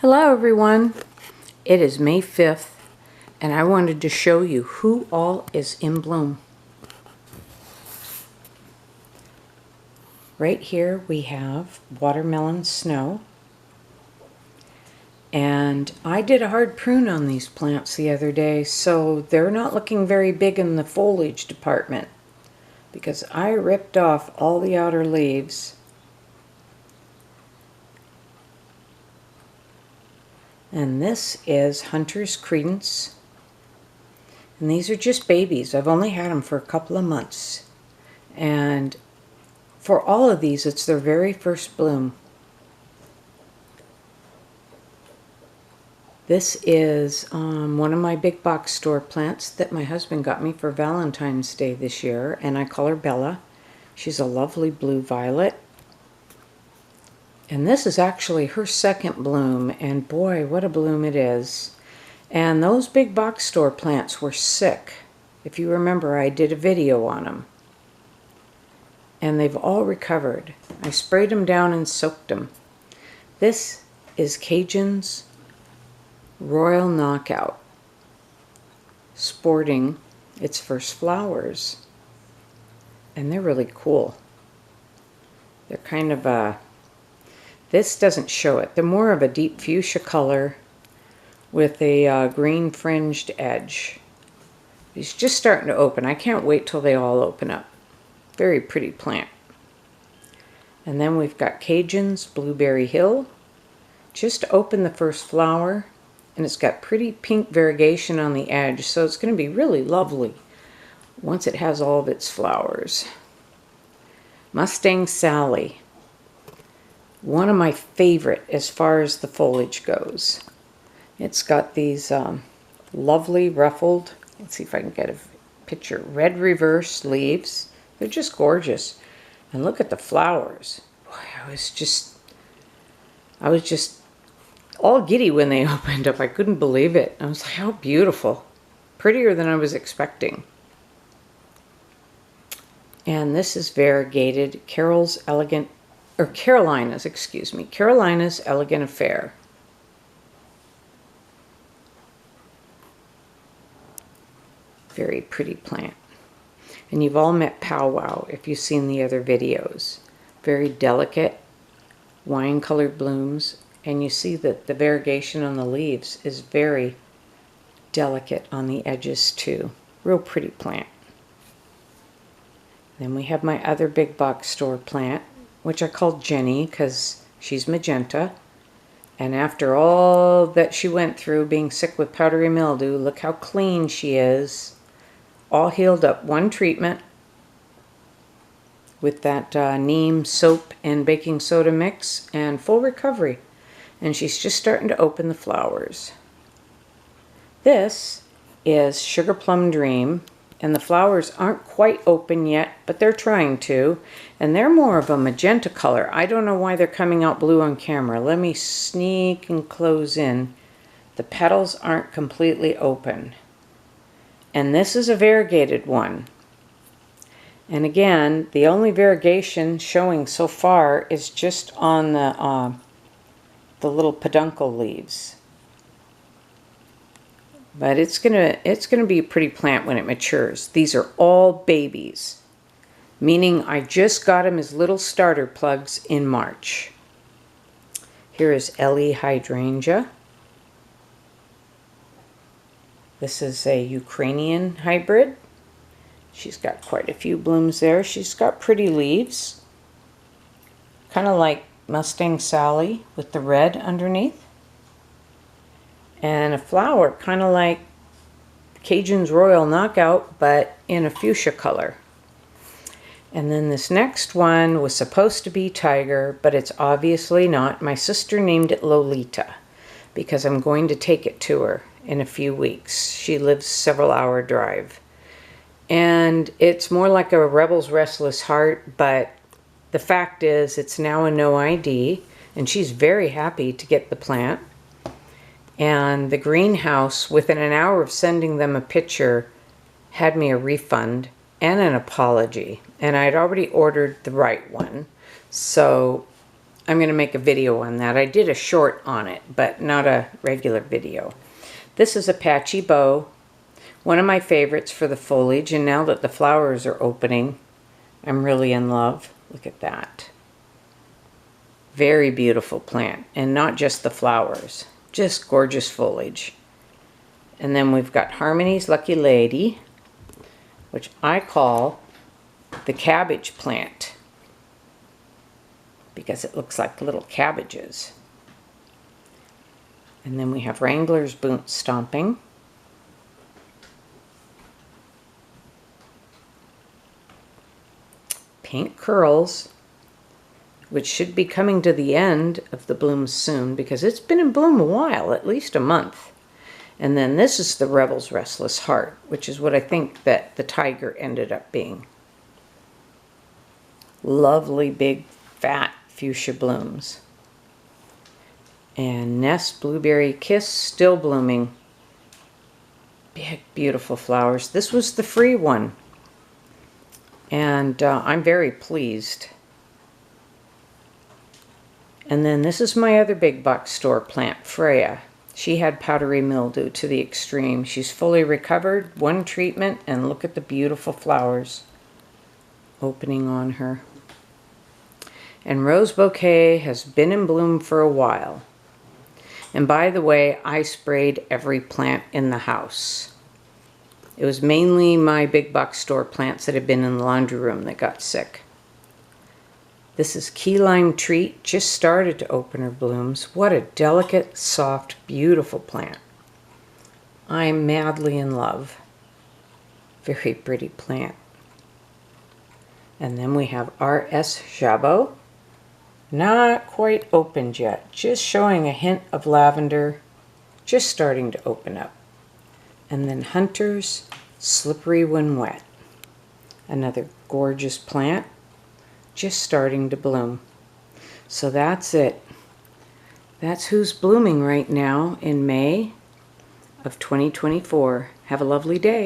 Hello everyone, it is May 5th and I wanted to show you who all is in bloom. Right here we have watermelon snow, and I did a hard prune on these plants the other day, so they're not looking very big in the foliage department because I ripped off all the outer leaves. And this is Hunter's Credence. And these are just babies. I've only had them for a couple of months. And for all of these, it's their very first bloom. This is one of my big box store plants that my husband got me for Valentine's Day this year. And I call her Bella. She's a lovely blue violet. And this is actually her second bloom, and boy, what a bloom it is. And those big box store plants were sick. If you remember, I did a video on them. And they've all recovered. I sprayed them down and soaked them. This is Cajun's Royal Knockout, sporting its first flowers. And they're really cool. They're kind of a... This doesn't show it. They're more of a deep fuchsia color with a green fringed edge. It's just starting to open. I can't wait till they all open up. Very pretty plant. And then we've got Cajun's Blueberry Hill. Just opened the first flower, and it's got pretty pink variegation on the edge, so it's going to be really lovely once it has all of its flowers. Mustang Sally. One of my favorite as far as the foliage goes. It's got these lovely ruffled, let's see if I can get a picture, red reverse leaves. They're just gorgeous. And look at the flowers. Boy, I was just all giddy when they opened up. I couldn't believe it. I was like, how beautiful. Prettier than I was expecting. And this is variegated Carolina's Elegant Affair. Very pretty plant. And you've all met Pow Wow if you've seen the other videos. Very delicate, wine-colored blooms. And you see that the variegation on the leaves is very delicate on the edges too. Real pretty plant. Then we have my other big box store plant, which I called Jenny because she's magenta. And after all that she went through being sick with powdery mildew, look how clean she is. All healed up. One treatment with that neem soap and baking soda mix, and full recovery. And she's just starting to open the flowers. This is Sugar Plum Dream. And the flowers aren't quite open yet, but they're trying to. And they're more of a magenta color. I don't know why they're coming out blue on camera. Let me sneak and close in. The petals aren't completely open. And this is a variegated one. And again, the only variegation showing so far is just on the little peduncle leaves. But it's gonna be a pretty plant when it matures. These are all babies, meaning I just got them as little starter plugs in March. Here is Ellie Hydrangea. This is a Ukrainian hybrid. She's got quite a few blooms there. She's got pretty leaves, kind of like Mustang Sally with the red underneath. And a flower kind of like Cajun's Royal Knockout, but in a fuchsia color. And then this next one was supposed to be Tiger, but it's obviously not. My sister named it Lolita because I'm going to take it to her in a few weeks. She lives several hour drive. And it's more like a Rebel's Restless Heart, but the fact is it's now a no ID, and she's very happy to get the plant. And the greenhouse, within an hour of sending them a picture, had me a refund and an apology. And I'd already ordered the right one. So I'm going to make a video on that. I did a short on it, but not a regular video. This is a Patchy Bow, one of my favorites for the foliage, and now that the flowers are opening, I'm really in love. Look at that. Very beautiful plant, and not just the flowers, just gorgeous foliage. And then we've got Harmony's Lucky Lady, which I call the cabbage plant, because it looks like little cabbages. And then we have Wrangler's Boot Stomping. Pink Curls, which should be coming to the end of the blooms soon, because it's been in bloom a while, at least a month. And then this is the Rebel's Restless Heart, which is what I think that the tiger ended up being. Lovely big fat fuchsia blooms. And Nest Blueberry Kiss, still blooming. Big, beautiful flowers. This was the free one, and I'm very pleased. And then this is my other big box store plant, Freya. She had powdery mildew to the extreme. She's fully recovered, one treatment, and look at the beautiful flowers opening on her. And Rose Bouquet has been in bloom for a while. And by the way, I sprayed every plant in the house. It was mainly my big box store plants that had been in the laundry room that got sick. This is Key Lime Treat, just started to open her blooms. What a delicate, soft, beautiful plant. I'm madly in love. Very pretty plant. And then we have R.S. Jabot. Not quite opened yet, just showing a hint of lavender, just starting to open up. And then Hunter's Slippery When Wet. Another gorgeous plant, just starting to bloom. So that's it. That's who's blooming right now in May of 2024. Have a lovely day.